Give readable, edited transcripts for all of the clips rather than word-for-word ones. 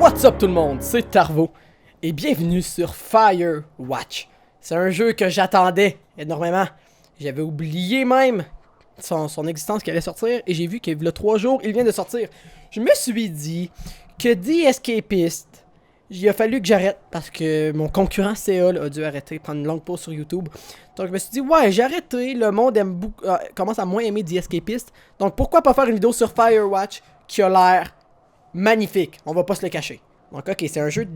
What's up tout le monde, c'est Tarvo et bienvenue sur Firewatch. C'est un jeu que j'attendais énormément. J'avais oublié même son existence qui allait sortir et j'ai vu qu'il y a 3 jours, il vient de sortir. Je me suis dit que The Escapist, il a fallu que j'arrête parce que mon concurrent Seol a dû arrêter, prendre une longue pause sur YouTube. Donc je me suis dit ouais, j'ai arrêté, le monde commence à moins aimer The Escapist. Donc pourquoi pas faire une vidéo sur Firewatch qui a l'air magnifique, on va pas se le cacher. Donc ok, c'est un jeu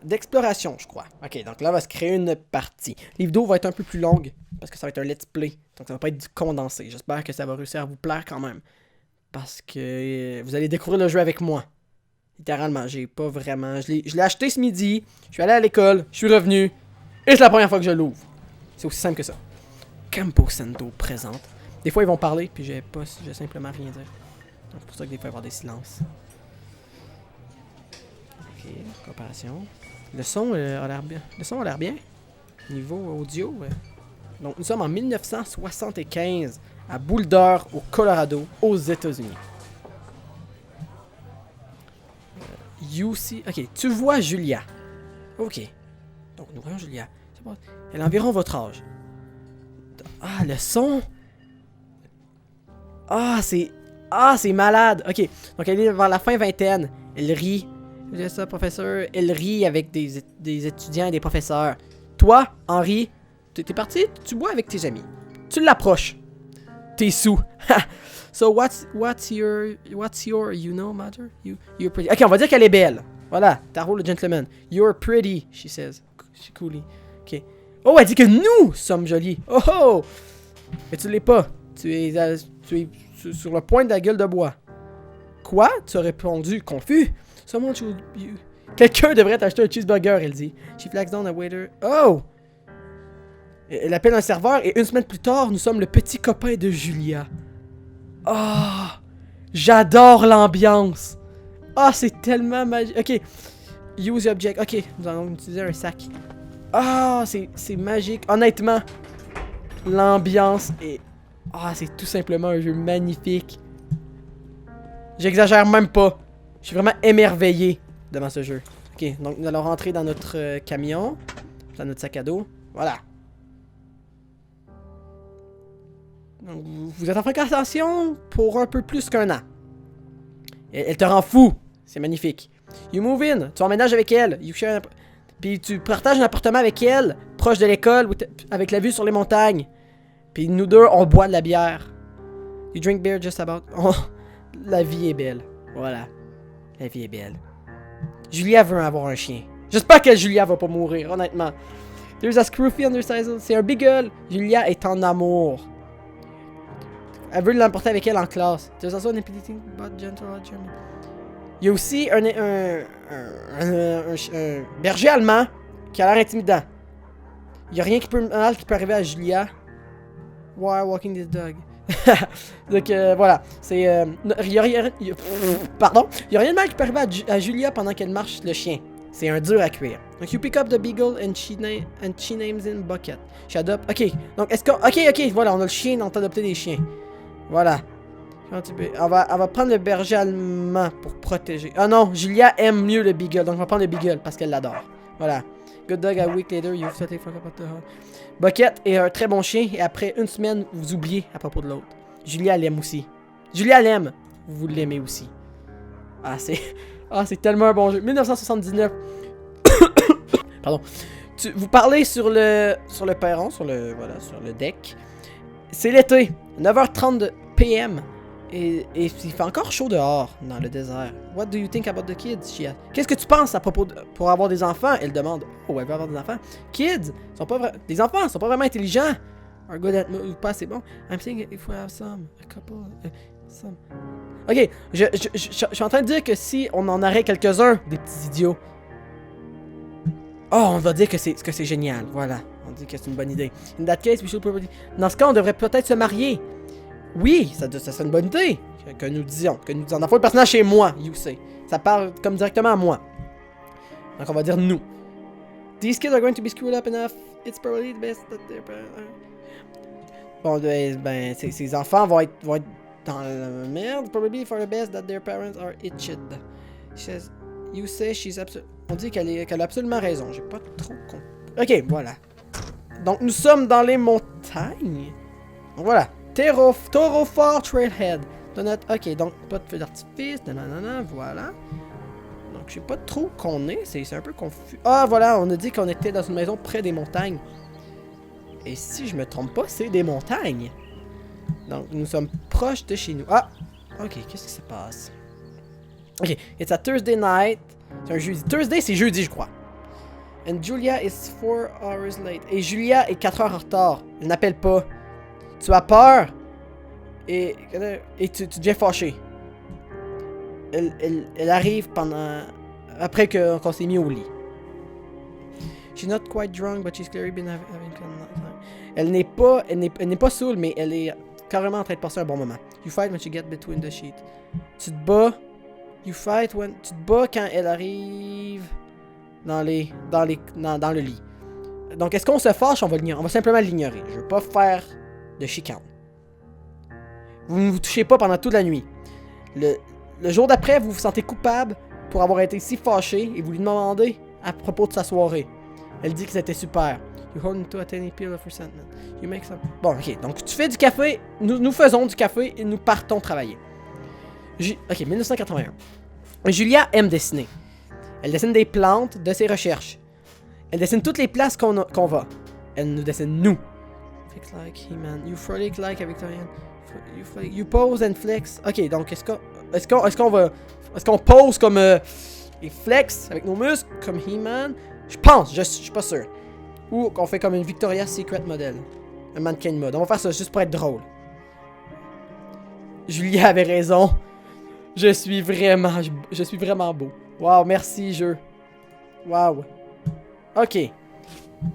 d'exploration je crois. Ok, donc là on va se créer une partie. Les vidéos vont être un peu plus longues parce que ça va être un let's play. Donc ça va pas être du condensé. J'espère que ça va réussir à vous plaire quand même. Parce que vous allez découvrir le jeu avec moi. Littéralement, j'ai pas vraiment... Je l'ai acheté ce midi, je suis allé à l'école, je suis revenu, et c'est la première fois que je l'ouvre. C'est aussi simple que ça. Campo Santo présente. Des fois ils vont parler, puis j'ai simplement rien dire. Donc c'est pour ça que des fois il va y avoir des silences. Ok, comparaison. Le son a l'air bien. Le son a l'air bien. Niveau audio. Donc nous sommes en 1975 à Boulder, au Colorado, aux États-Unis. UC. Ok, tu vois Julia. Ok. Donc nous voyons Julia. Elle a environ votre âge. Ah, le son. Ah, c'est malade. Ok. Donc elle est vers la fin vingtaine. Elle rit. C'est ça, professeur. Elle rit avec des étudiants et des professeurs. Toi, Henri, t'es parti, tu bois avec tes amis. Tu l'approches. T'es sous. So what's your you know matter? You're pretty. Ok, on va dire qu'elle est belle. Voilà, Tarot le gentleman. You're pretty, she says. C'est cool. Ok. Oh, elle dit que nous sommes jolis. Oh oh. Mais tu l'es pas. Tu es sur le point de la gueule de bois. Quoi? Tu as répondu confus. Someone should you. Quelqu'un devrait t'acheter un cheeseburger, elle dit. She flags down a waiter. Oh! Elle appelle un serveur et une semaine plus tard, nous sommes le petit copain de Julia. Oh! J'adore l'ambiance. Ah, oh, c'est tellement magique. Ok. Use object. Ok, nous allons utiliser un sac. Ah, oh, c'est magique. Honnêtement, l'ambiance est... Ah, c'est tout simplement un jeu magnifique. J'exagère même pas. Je suis vraiment émerveillé devant ce jeu. Ok, donc nous allons rentrer dans notre camion. Dans notre sac à dos. Voilà. Donc, vous êtes en fréquentation pour un peu plus qu'1 an. Elle te rend fou. C'est magnifique. You move in. Tu emménages avec elle. You share puis tu partages un appartement avec elle, proche de l'école, avec la vue sur les montagnes. Puis nous deux, on boit de la bière. You drink beer just about... Oh, la vie est belle. Voilà. La vie est belle. Julia veut avoir un chien. J'espère que Julia va pas mourir, honnêtement. There's a scruffy undersized. C'est un beagle. Julia est en amour. Elle veut l'emporter avec elle en classe. There's also an intimidating but gentle German. Il y a aussi un berger allemand qui a l'air intimidant. Il y a rien qui peut arriver à Julia. While walking this dog. Donc voilà, c'est pardon, il y a rien de mal qui peut arriver à Julia pendant qu'elle marche le chien. C'est un dur à cuire. Donc you pick up the beagle and she names in bucket. She adopt. Ok, donc est-ce que ok, voilà, on a le chien, on a adopté des chiens. Voilà. On va prendre le berger allemand pour protéger. Ah non, Julia aime mieux le beagle, donc on va prendre le beagle parce qu'elle l'adore. Voilà. Good dog, a week later, you've totally forgot about the house. Bucket est un très bon chien et après une semaine, vous oubliez à propos de l'autre. Julia l'aime aussi. Julia l'aime. Vous l'aimez aussi. Ah, c'est tellement un bon jeu. 1979. Pardon. Vous parlez sur le perron, sur le deck. C'est l'été. 9h30 de PM. Et il fait encore chaud dehors, dans le désert. What do you think about the kids? Qu'est-ce que tu penses à propos pour avoir des enfants? Elle demande. Oh, elle veut avoir des enfants. Kids, des enfants sont pas vraiment intelligents. Are good at pas assez bon. I'm saying if we have a couple, some. Ok, je suis en train de dire que si on en aurait quelques-uns, des petits idiots. Oh, on va dire que c'est génial. Voilà, on dit que c'est une bonne idée. In that case, we should probably. Dans ce cas, on devrait peut-être se marier. Oui, ça serait une bonne idée que nous disions. Dans le fond, le personnage c'est moi, you say. Ça parle comme directement à moi. Donc on va dire nous. These kids are going to be screwed up enough. It's probably the best that they're... Bon, ben, ces enfants vont être dans la merde. Probably for the best that their parents are itched. She says, You say she's on dit qu'elle a absolument raison. J'ai pas trop compris. Ok, voilà. Donc, nous sommes dans les montagnes. Donc, voilà. Toro Fort Trailhead. Ok, donc, pas de feu d'artifice. Nanana, voilà. Donc, je sais pas trop qu'on est. C'est un peu confus. Ah, voilà, on a dit qu'on était dans une maison près des montagnes. Et si je me trompe pas, c'est des montagnes. Donc, nous sommes proches de chez nous. Ah! Ok, qu'est-ce qui se passe? Ok, it's a Thursday night. C'est un jeudi. Thursday, c'est jeudi, je crois. And Julia is 4 hours late. Et Julia est 4 heures en retard. Elle n'appelle pas. Tu as peur. Et tu deviens fâché. Elle arrive pendant... Après qu'on s'est mis au lit. She's not quite drunk, but she's clearly been having Elle n'est pas saoule, mais elle est carrément en train de passer un bon moment. You fight when she gets between the sheets. Tu te bats. Tu te bats quand elle arrive dans le lit. Donc, est-ce qu'on se fâche? On va simplement l'ignorer. Je veux pas faire de chicane. Vous ne vous touchez pas pendant toute la nuit. Le jour d'après, vous vous sentez coupable pour avoir été si fâché et vous lui demandez à propos de sa soirée. Elle dit que c'était super. You hold into a tiny pile of resentment. You make some... Bon, ok. Donc, tu fais du café. Nous faisons du café et nous partons travailler. Ok, 1981. Julia aime dessiner. Elle dessine des plantes de ses recherches. Elle dessine toutes les places qu'on va. Elle nous dessine nous. Flex like He-Man. You frolic like a Victorian. You pose and flex. Ok, donc est-ce qu'on pose comme et flex avec nos muscles comme He-Man? Je pense, je suis pas sûr. Ou qu'on fait comme une Victoria's Secret modèle. Un mannequin de mode. On va faire ça juste pour être drôle. Julia avait raison. Je suis vraiment beau. Wow, merci jeu. Wow. Ok.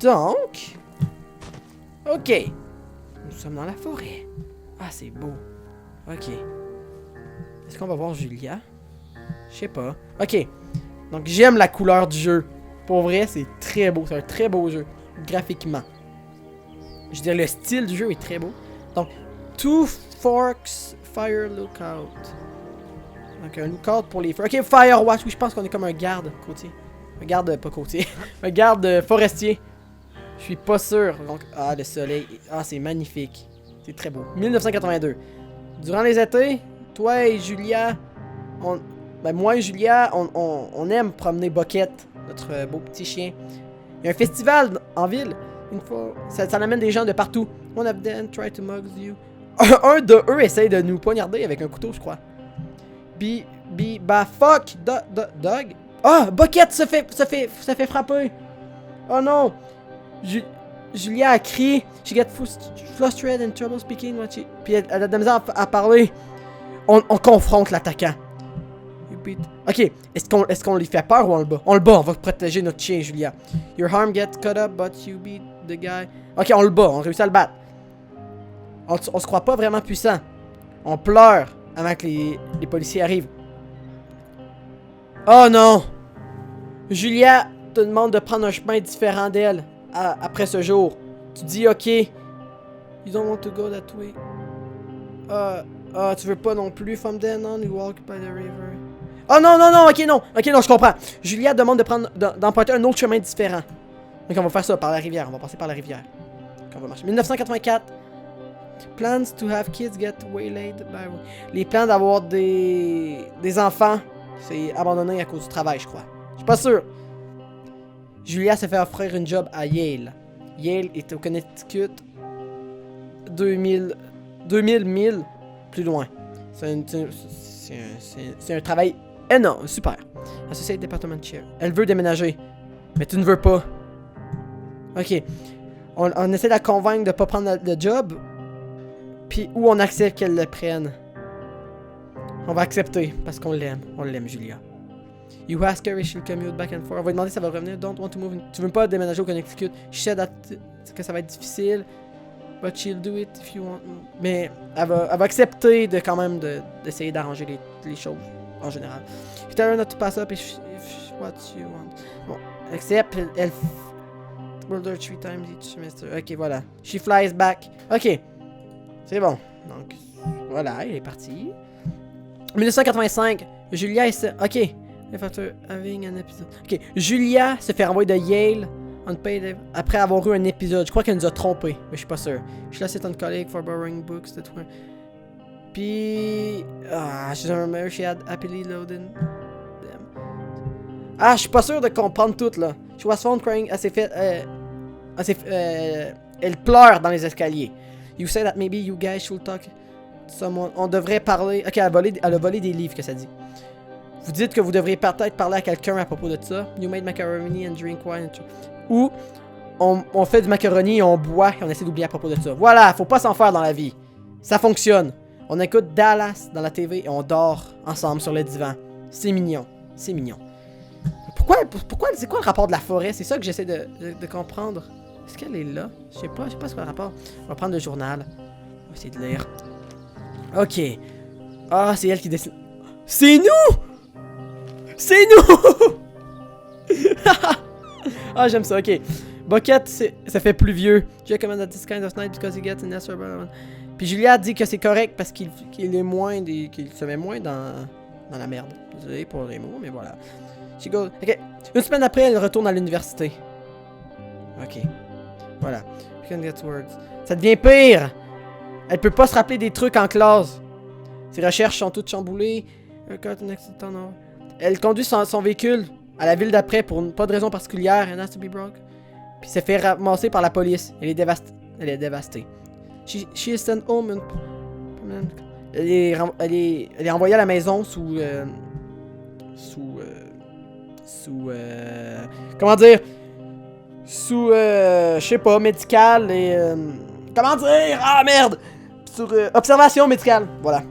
Donc. Ok. Nous sommes dans la forêt. Ah, c'est beau. Ok. Est-ce qu'on va voir Julia? Je sais pas. Ok. Donc, j'aime la couleur du jeu. Pour vrai, c'est très beau. C'est un très beau jeu. Graphiquement. Je veux dire, le style du jeu est très beau. Donc, Two Forks Fire Lookout. Donc, un lookout pour les feux. Ok, Firewatch. Oui, je pense qu'on est comme un garde côtier. Un garde, pas côtier. Un garde forestier. Je suis pas sûr. Donc, ah, le soleil. Ah, c'est magnifique. C'est très beau. 1982. Durant les étés, toi et Julia, moi et Julia, on aime promener Bucket, notre beau petit chien. Il y a un festival en ville. Une fois, ça amène des gens de partout. One of them try to mug you. Un de eux essaye de nous poignarder avec un couteau, je crois. Fuck, Dog. Ah, Bucket se fait frapper. Oh non. Julia a crié. She get frustrated and trouble speaking. Puis elle a de la misère à parler. On confronte l'attaquant. Ok, est-ce qu'on lui fait peur ou on le bat? On le bat, on va protéger notre chien, Julia. Your arm gets cut up, but you beat the guy. Ok, on le bat, on réussit à le battre. On se croit pas vraiment puissant. On pleure avant que les policiers arrivent. Oh non! Julia te demande de prendre un chemin différent d'elle après ce jour. Tu dis ok. You don't want to go that way. Tu veux pas non plus. From then on, you walk by the river. Oh non, ok, non, je comprends. Julia demande d'emprunter un autre chemin différent. Donc on va faire ça par la rivière, on va passer par la rivière. Donc on va marcher. 1984. Plans to have kids get waylaid by... Les plans d'avoir des enfants, c'est abandonné à cause du travail, je crois. Je suis pas sûr. Julia s'est fait offrir une job à Yale. Yale est au Connecticut. 2000 milles plus loin. C'est un travail énorme, super. Associate Department Chair. Elle veut déménager, mais tu ne veux pas. Ok. On essaie de la convaincre de pas prendre le job, puis ou on accepte qu'elle le prenne. On va accepter parce qu'on l'aime. On l'aime, Julia. You ask her if she'll commute back and forth. On va lui demander si ça va revenir. Don't want to move. Tu veux pas déménager au Connecticut. She said que ça va être difficile. But she'll do it if you want. Mais elle va accepter de quand même d'essayer d'arranger les choses en général. You tell her not to pass up if what you want. Bon, accepte. Elle rolled her 3 times each semester. Ok, voilà. She flies back. Ok. C'est bon. Donc, voilà, il est parti. 1985. Julia essaie. Ok. If after having an episode. Ok, Julia se fait renvoyer de Yale unpaid après avoir eu un épisode. Je crois qu'elle nous a trompés, mais je suis pas sûr. Je laisse ton collègue for borrowing books. Puis. Ah, je remember she had happily loaded them. Ah, je suis pas sûr de comprendre tout là. She was found crying. Elle s'est fait. Elle pleure dans les escaliers. You say that maybe you guys should talk to someone. On devrait parler. Ok, elle a volé des livres, que ça dit. Vous dites que vous devriez peut-être parler à quelqu'un à propos de ça. You made macaroni and drink wine. Ou on fait du macaroni et on boit et on essaie d'oublier à propos de ça. Voilà, faut pas s'en faire dans la vie. Ça fonctionne. On écoute Dallas dans la TV et on dort ensemble sur le divan. C'est mignon. C'est mignon. Pourquoi c'est quoi le rapport de la forêt? C'est ça que j'essaie de comprendre. Est-ce qu'elle est là? Je sais pas c'est quoi le rapport. On va prendre le journal. On va essayer de lire. Ok. Ah, c'est elle qui dessine. C'est nous! C'est nous! Ah, j'aime ça, ok. Bucket, ça fait plus vieux. Je recommend this kind of night because he gets an answer. Puis Julia dit que c'est correct parce qu'il est moins qu'il se met moins dans la merde. Désolé pour les mots, mais voilà. She goes. Ok. Une semaine après, elle retourne à l'université. Ok. Voilà. You can get words. Ça devient pire! Elle peut pas se rappeler des trucs en classe. Ses recherches sont toutes chamboulées. Elle conduit son véhicule à la ville d'après pour pas de raison particulière. And has to be broke. Puis s'est fait ramasser par la police. Elle est dévastée. She is sent home. Elle est envoyée à la maison sous comment dire? Sous je sais pas, médical et comment dire? Ah merde! Sur observation médicale. Voilà.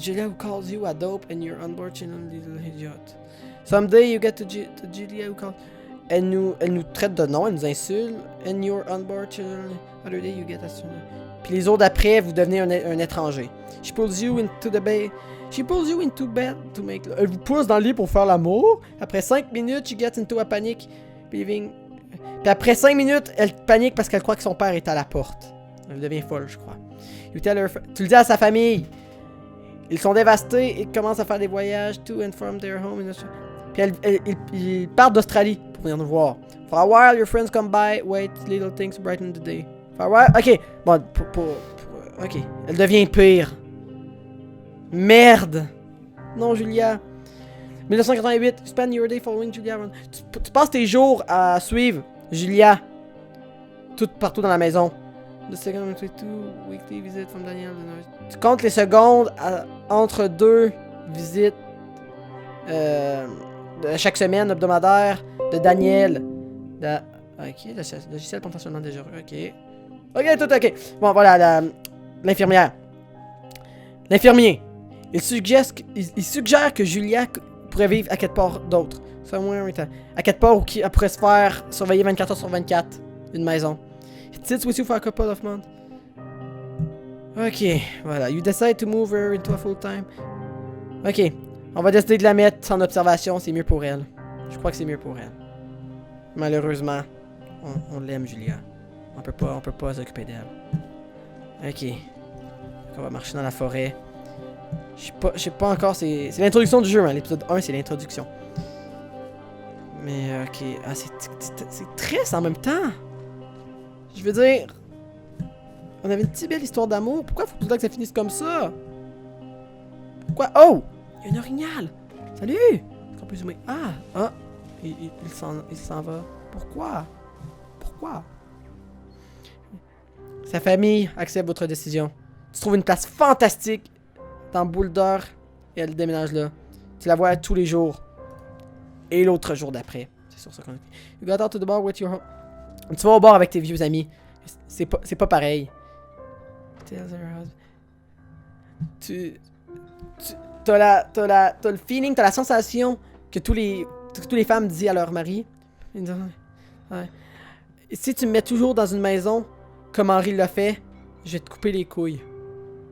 Julia who calls you a dope and you're unfortunately little idiot. Someday you get to Julia who calls. Elle nous traite de nom, elle nous insulte. And you're unfortunately other day you get a. Puis les autres d'après, vous devenez un étranger. She pulls you into the bed. She pulls you into bed to make. Elle vous pousse dans le lit pour faire l'amour. Après 5 minutes, she gets into a panic, believing. Puis après 5 minutes, elle panique parce qu'elle croit que son père est à la porte. Elle devient folle, je crois. You tell her. Tu le dis à sa famille. Ils sont dévastés et commencent à faire des voyages to and from their home. Puis ils partent d'Australie pour venir nous voir. For a while, your friends come by, wait, little things brighten the day. For a while, ok. Bon, ok. Elle devient pire. Merde. Non, Julia. 1988, spend your day following Julia. Tu passes tes jours à suivre Julia. Tout partout dans la maison. The second weekly visit from Daniel. Tu comptes les secondes entre deux visites de chaque semaine hebdomadaire de Daniel. Ok, le logiciel potentiellement dangereux. Ok. Ok, tout ok. Bon, voilà, l'infirmière. L'infirmier. Il suggère que Julia pourrait vivre à quelque part d'autre. À quelque part où elle pourrait se faire surveiller 24 heures sur 24. Une maison. It sits with you for a couple of months. Ok, voilà. You decide to move her into a full-time. Ok, on va décider de la mettre en observation. C'est mieux pour elle. Je crois que c'est mieux pour elle. Malheureusement, on l'aime, Julia. On peut pas s'occuper d'elle. Ok. On va marcher dans la forêt. Je sais pas encore. C'est l'introduction du jeu, hein. L'épisode 1, c'est l'introduction. Mais ok. Ah, c'est triste en même temps. Je veux dire, on avait une si belle histoire d'amour. Pourquoi faut tout le temps que ça finisse comme ça? Pourquoi? Oh! Il y a un orignal! Salut! Est-ce qu'on peut zoomer? Ah! Il s'en va. Pourquoi? Pourquoi? Sa famille accepte votre décision. Tu trouves une place fantastique dans Boulder et elle déménage là. Tu la vois tous les jours. Et l'autre jour d'après. C'est sur ça qu'on est. You got out to the bar with your... Tu vas au bar avec tes vieux amis. C'est pas pareil. T'as le feeling, t'as la sensation que tous les femmes disent à leur mari. Ouais. Si tu me mets toujours dans une maison comme Henri l'a fait, je vais te couper les couilles.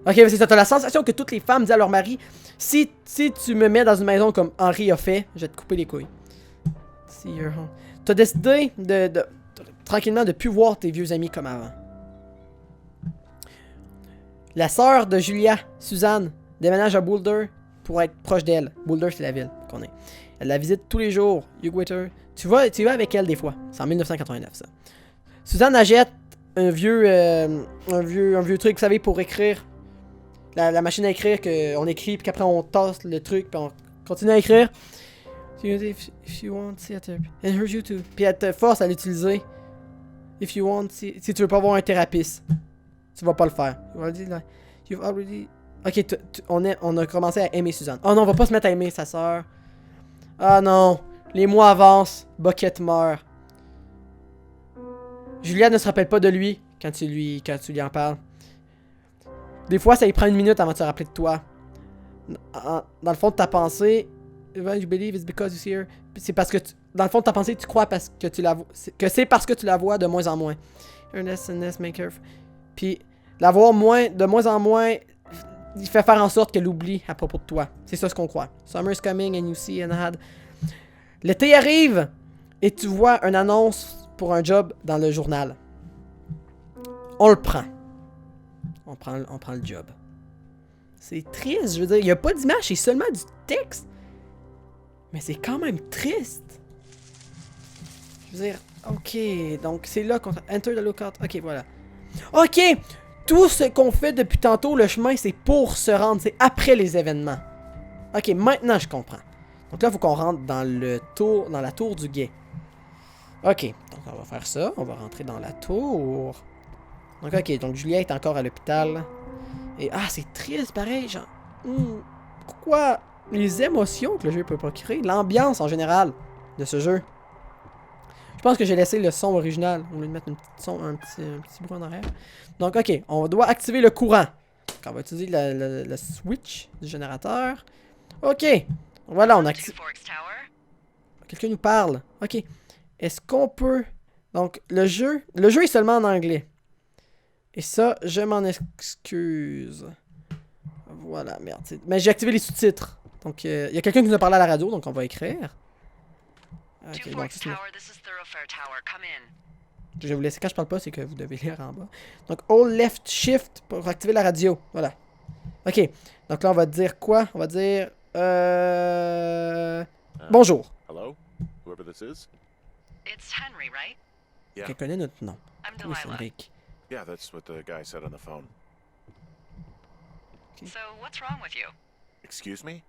Ok, c'est ça. T'as la sensation que toutes les femmes disent à leur mari, si tu me mets dans une maison comme Henri a fait, je vais te couper les couilles. T'as décidé tranquillement de plus voir tes vieux amis comme avant. La sœur de Julia, Suzanne, déménage à Boulder pour être proche d'elle. Boulder, c'est la ville qu'on est. Elle la visite tous les jours. Hugh Whitter. Tu y vas avec elle des fois. C'est en 1989, ça. Suzanne achète un vieux truc, vous savez, pour écrire. La machine à écrire, qu'on écrit, puis qu'après on tasse le truc, puis on continue à écrire. If you want, see a therapist. And hurt you too. Puis elle te force à l'utiliser. If you want, si tu veux pas voir un thérapeute, tu vas pas le faire. You've already... Ok, on a commencé à aimer Suzanne. Oh non, on va pas se mettre à aimer sa sœur. Ah non, les mois avancent, Bucket meurt. Julia ne se rappelle pas de lui quand tu lui en parles. Des fois, ça lui prend une minute avant de se rappeler de toi. Dans le fond de ta pensée, you believe it's because you see her. C'est parce que dans le fond de ta pensée, tu crois parce que tu la vois, que c'est parce que tu la vois de moins en moins. Puis la voir de moins en moins, il fait faire en sorte qu'elle oublie à propos de toi. C'est ça ce qu'on croit. Summer's coming and you see an ad. L'été arrive et tu vois une annonce pour un job dans le journal. On le prend. On prend le job. C'est triste, je veux dire. Il n'y a pas d'image, c'est seulement du texte. Mais c'est quand même triste. Je veux dire, ok, donc c'est là qu'on... Enter the lookout. Ok, voilà. Ok, tout ce qu'on fait depuis tantôt, le chemin, c'est pour se rendre. C'est après les événements. Ok, maintenant je comprends. Donc là, il faut qu'on rentre dans la tour du guet. Ok, donc on va faire ça. On va rentrer dans la tour. Donc ok, donc Julia est encore à l'hôpital. Et c'est triste pareil, genre... pourquoi les émotions que le jeu peut pas créer, l'ambiance en général de ce jeu. Je pense que j'ai laissé le son original. On va lui mettre un petit bruit en arrière. Donc ok, on doit activer le courant. Donc, on va utiliser le switch du générateur. Ok, voilà, on active... Quelqu'un nous parle. Ok, est-ce qu'on peut... Donc le jeu est seulement en anglais. Et ça, je m'en excuse. Voilà, merde. Mais j'ai activé les sous-titres. Donc, il y a quelqu'un qui nous a parlé à la radio, donc on va écrire. Ok, donc, je vais vous laisser. Quand je parle pas, c'est que vous devez lire en bas. Donc, hold left shift pour activer la radio. Voilà. Ok. Donc là, on va dire quoi? On va dire... bonjour. Hello? Whoever this is? It's Henry, right? Yeah. Quelqu'un connaît notre nom. I'm Oui, c'est Delilah. Rick. Yeah, that's what the guy said on the phone. So, what's wrong with you? Excuse me?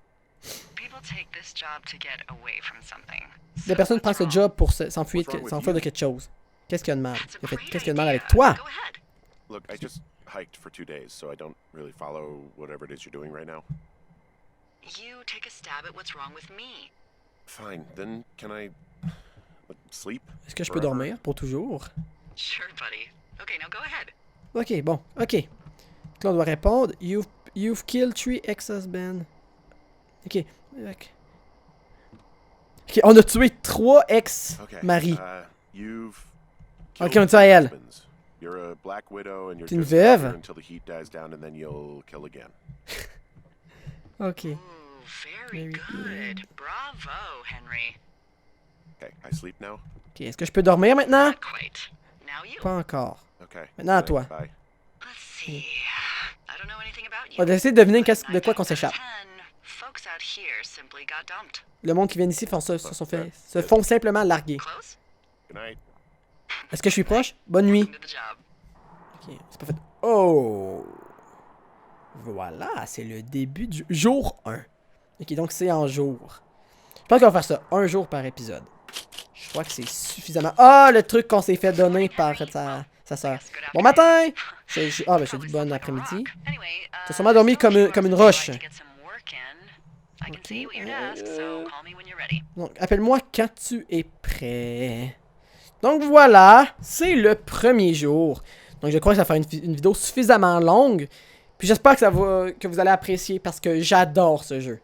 People take this job to get away from something. La personne prend ce job pour s'enfuir de quelque chose. Qu'est-ce qu'il y a de mal? Qu'est-ce qu'il y a de mal avec toi? Go ahead. Look, I just hiked for 2 days, so I don't really follow whatever it is you're doing right now. You take a stab at what's wrong with me. Fine, then can I sleep? Est-ce que je peux dormir pour toujours? Sure, buddy. Okay, now go ahead. Ok, bon, ok. Donc là, on doit répondre. You've killed 3 ex-husbands. Ok. Ok, on a tué 3 ex-maris. You've Ok, on tue à elle. husbands. You're a black widow and you're T'es une just out veuve? here until the heat dies down and then you'll kill again. Ok. Ooh, very Very good. Bravo, Henry. Okay, I sleep now? Ok, est-ce que je peux dormir maintenant? Not quite. Now you. Pas encore. Okay. Maintenant à Good toi. night, Bye. Let's see. I don't know anything about On you. va essayer de deviner but de quoi qu'on 9 times out s'échappe. of 10, folks out here simply got dumped. Le monde qui vient ici se font simplement larguer. Close? Good night. Est-ce que je suis proche? Bonne nuit. Welcome to the job. Ok, c'est pas fait. Oh! Voilà, c'est le début du jour 1. Ok, donc c'est en jour. Je pense qu'on va faire ça, un jour par épisode. Je crois que c'est suffisamment... Ah, le truc qu'on s'est fait donner par sa soeur. Bon matin! Ben, je te dis bon après-midi. T'as sûrement dormi comme une roche. Ok, donc, appelle-moi quand tu es prêt. Donc voilà, c'est le premier jour. Donc je crois que ça va faire une vidéo suffisamment longue. Puis j'espère que vous allez apprécier parce que j'adore ce jeu.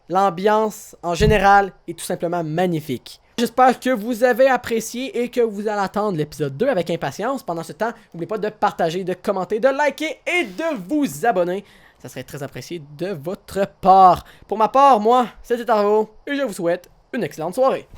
L'ambiance en général est tout simplement magnifique. J'espère que vous avez apprécié et que vous allez attendre l'épisode 2 avec impatience. Pendant ce temps, n'oubliez pas de partager, de commenter, de liker et de vous abonner. Ça serait très apprécié de votre part. Pour ma part, moi, c'était Arvo et je vous souhaite une excellente soirée.